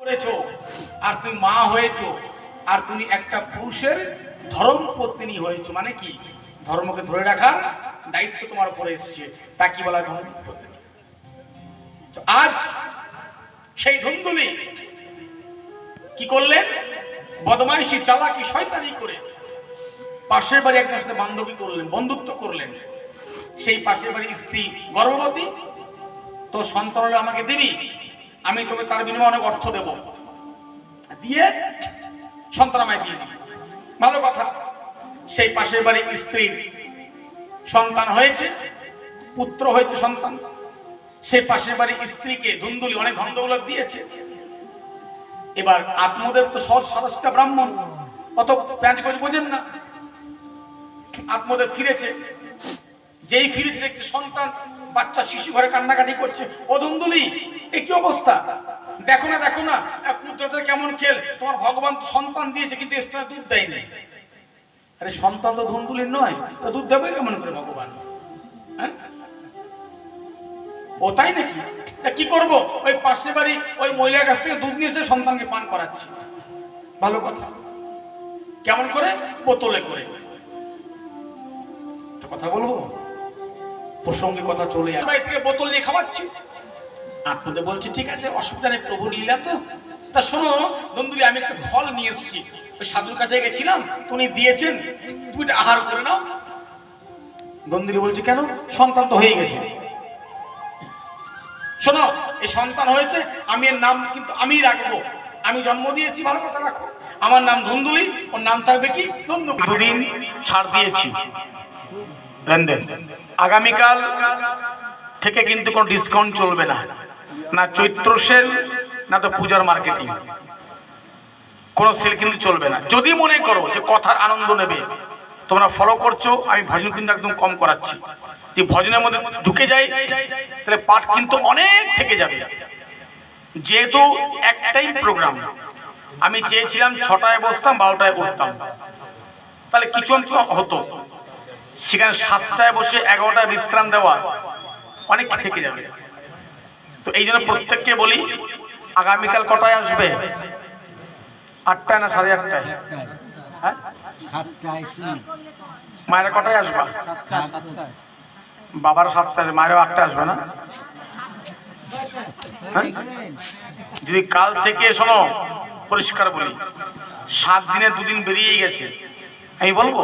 করেছো আর তুমি মা হয়েছো আর তুমি একটা পুরুষের ধর্মপত্নী হয়েছো, মানে কি ধর্মকে ধরে রাখার দায়িত্ব তোমার উপরে এসেছে, তা কি বলা ধর্মপত্নী। তো আজ সেই ধুন্দুলি কি করলেন, বদমাইশি চালাকি শয়তানি করে পাশের বাড়ি একজনের সাথে বান্ধবী করলেন, বন্ধুত্ব করলেন। সেই পাশের বাড়ির স্ত্রী গর্ভবতী, তো সন্তান হলে আমাকে দিবি, আমি তোকে তার বিনিময়ে অনেক অর্থ দেব, দিয়ে সন্তান আমায় দিয়ে দিবি। ভালো কথা। সেই পাশের বাড়ির স্ত্রীর সন্তান হয়েছে, পুত্র হয়েছে সন্তান। সেই পাশের বাড়ির স্ত্রীকে ধুন্দুলি অনেক ধন দৌলত দিয়েছে। এবার আত্মদেব তো সহজ সাদাসিধা ব্রাহ্মণ, অত প্যাঁচ করে বোঝেন না। আত্মদেব ফিরেছে, যেই ফিরেছে দেখছে সন্তান বাচ্চা শিশু ঘরে কান্নাকাটি করছে। ও ধুন্দুলি, এ কি অবস্থা, দেখো না দেখো না কুদরতের কেমন খেল, তোমার ভগবান তো সন্তান দিয়েছে কিন্তু স্তনে দুধ দেয়নি। আরে সন্তান তো ধুন্দুলির নয়, তো দুধ দেবে কেমন করে ভগবান? হ্যাঁ, ও তাই নাকি? কি করব, ওই পাশের বাড়ি ওই মহিলার কাছ থেকে দুধ নিয়ে এসে সন্তানকে পান করাচ্ছি। ভালো কথা। কেমন করে? বোতলে করে। কথা বলবো, প্রসঙ্গে কথা চলে আসে, বাড়ি থেকে বোতল নিয়ে খাওয়াচ্ছি। আপনাদের বলছি ঠিক আছে, অসুবিধা নেই, প্রভুর লীলা তো। তা শোনো ধুন্দুলি, আমি একটা ফল নিয়ে এসেছি, ওই সাধুর কাছে গেছিলাম, উনি দিয়েছেন, তুমি এটা আহার করে নাও। ধুন্দুলি বলছে কেন, সন্তান তো হয়ে গেছে। শোনো, এই সন্তান হয়েছে, আমি এর নাম কিন্তু আমিই রাখবো, আমি জন্ম দিয়েছি, ভালো কথা রাখো। আমার নাম ধুন্দুলি, ওর নাম থাকবে কি ধুন্দুলি। দুদিন ছাড় দিয়েছি লেনদেন, আগামীকাল থেকে কিন্তু কোনো ডিসকাউন্ট চলবে না, না চৈত্র সেল না তো পূজার মার্কেটিং, কোনো সেল কিন্তু চলবে না। যদি মনে করো যে কথার আনন্দ নেবে, তোমরা ফলো করছো, আমি ভজন কিন্তু একদম কম করাচ্ছি। যে ভজনের মধ্যে ঢুকে যায় তাহলে পাঠ কিন্তু অনেক থেকে যাবে। যেহেতু একটাই প্রোগ্রাম, আমি চেয়েছিলাম 6টায় বসতাম 12টায় উঠতাম, তাহলে কিছু হতো, সেখানে 7টায় বসে 11টায় বিশ্রাম দেওয়া অনেক থেকে যাবে। তো এই জন্য প্রত্যেককে বলি, আগামীকাল কটায় আসবে? 8টায় না 8:30টায়? হ্যাঁ, মায়েরা কটায় আসবা? বাবার 7টায়, মায়েরও 8টায় আসবে না? হ্যাঁ, যদি কাল থেকে শোনো পরিষ্কার বলি, 7 দিনে 2 দিন বেরিয়েই গেছে, আমি বলবো